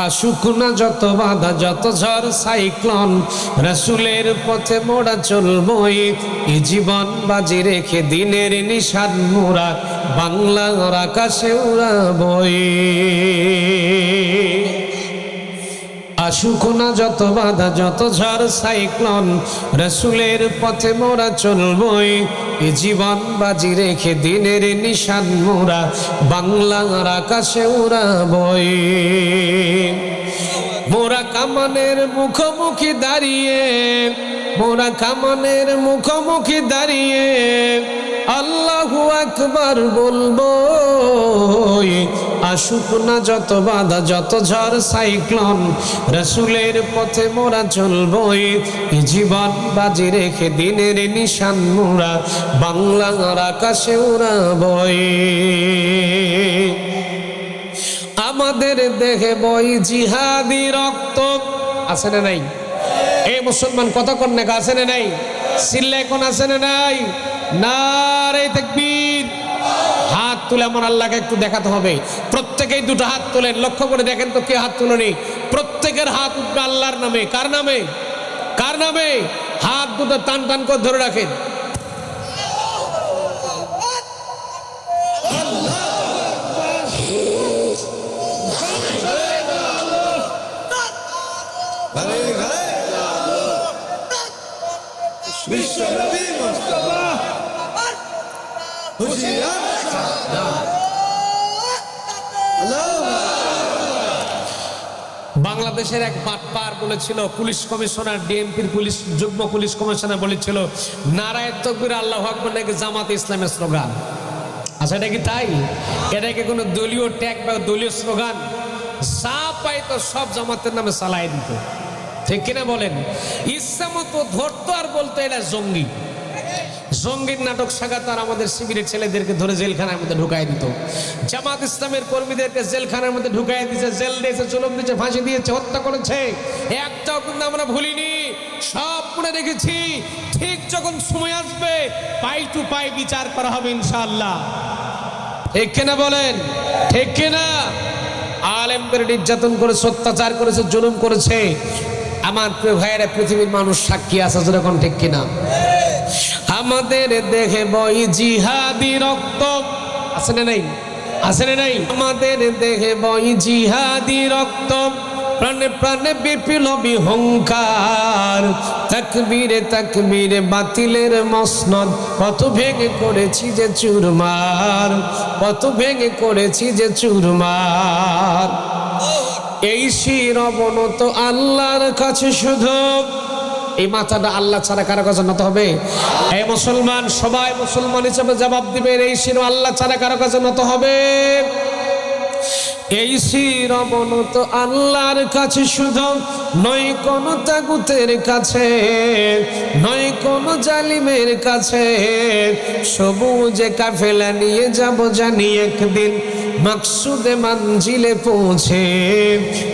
আসুক না যত বাধা যত ঝড় সাইক্লোন, রাসূলের পথে মোরা চলবই, এই জীবন বাজি রেখে দিনের নিশান মোরা বাংলার আকাশে উড়াবই। আসুক না যত বাধা যত ঝড় সাইক্লোন, রাসূলের পথে মোরা চলবই, এই জীবন বাজি রেখে দিনের নিশান মোরা বাংলার আকাশে উড়াবই। মোরা কামানের মুখোমুখি দাঁড়িয়ে, মোরা কামানের মুখোমুখি দাঁড়িয়ে আল্লাহু আকবার বলবো। আসুক না যত বাধা যত ঝড় সাইক্লোন, রাসূলের পথে মোরা চলবই, এই জীবন বাজি রেখে দিনের নিশান মোরা বাংলার আকাশে উড়াবই। আমাদের দেহে বই জিহাদি রক্ত, আছে না নাই? এই মুসলমান কথা কোন না আছে না নাই? চিল্লায় কোন আছে না নাই? নারে তাকবীর। হাত তুলে আমার আল্লাহকে একটু দেখাতে হবে। প্রত্যেকেই দুটো হাত তোলেন, লক্ষ্য করে দেখেন তো কে হাত তুলেনি। প্রত্যেকের হাত উঠবে আল্লাহর নামে। কার নামে? কার নামে? হাত দুটো টান টান করে ধরে রাখেন। বাংলাদেশের এক বাটপার বলেছিল, পুলিশ কমিশনার, ডিএমপির পুলিশ যুগ্ম পুলিশ কমিশনার বলেছিল, নারায়ে তাকবীর আল্লাহু আকবার নাকি জামাতে ইসলামের স্লোগান। আচ্ছা, এটা কি তাই? এটা কি কোনো দলীয় ট্যাগ বা দলীয় স্লোগান? যা পাইতো সব জামাতের নামে চালাই দিত, ঠিক কিনা বলেন? ইচ্ছা মতো ধরতো আর বলতো এটা জঙ্গি। জঙ্গির নাটক সাগাতো আর আমাদের শিবিরের ছেলেদেরকে ধরে জেলখানার মধ্যে ঢুকাই দিত। জামাত ইসলামের কর্মীদেরকে জেলখানার মধ্যে ঢুকাই দিয়েছে, জেল দিয়েছে, জুলুম দিয়েছে, ফাঁসি দিয়েছে, হত্যা করেছে। একটাও কিন্তু আমরা ভুলিনি, সব মনে রেখেছি। ঠিক যখন সময় আসবে পাই টু পাই বিচার করা হবে ইনশাআল্লাহ, ঠিক কিনা বলেন? ঠিক কিনা? আলেমদের নির্যাতন করেছে, অত্যাচার করেছে, জুলুম করেছে। আমার প্রিয় ভাইয়েরা, পৃথিবীর মানুষ সাক্ষী আছে, যেরকম ঠিক কিনা? আমাদের দেহে বই জিহাদি রক্ত, আছে না নাই? আছে না নাই? আমাদের দেহে বই জিহাদি রক্ত, প্রাণে প্রাণে বিপ্লবী হুঙ্কার। তাকবীরে তাকবীরে বাতিলের মসনদ, কত ভেঙে করেছি যে চুরমার, কত ভেঙে করেছি যে চুরমার। এই শির অবনত আল্লাহর কাছে শুধু, এই মাথাটা আল্লাহ ছাড়া কারো কাছে নত হবে? এই মুসলমান সবাই মুসলমান হিসেবে জবাব দিবেন, এই শির আল্লাহ ছাড়া কারো কাছে নত হবে? এই শির অবনত আল্লাহর কাছে শুধু, নয় কোন তাগুতের কাছে, নয় কোন জালিমের কাছে। সবুজে কাফেলা নিয়ে যাব জানি একদিন মাকসুদে মঞ্জিলে পৌঁছে।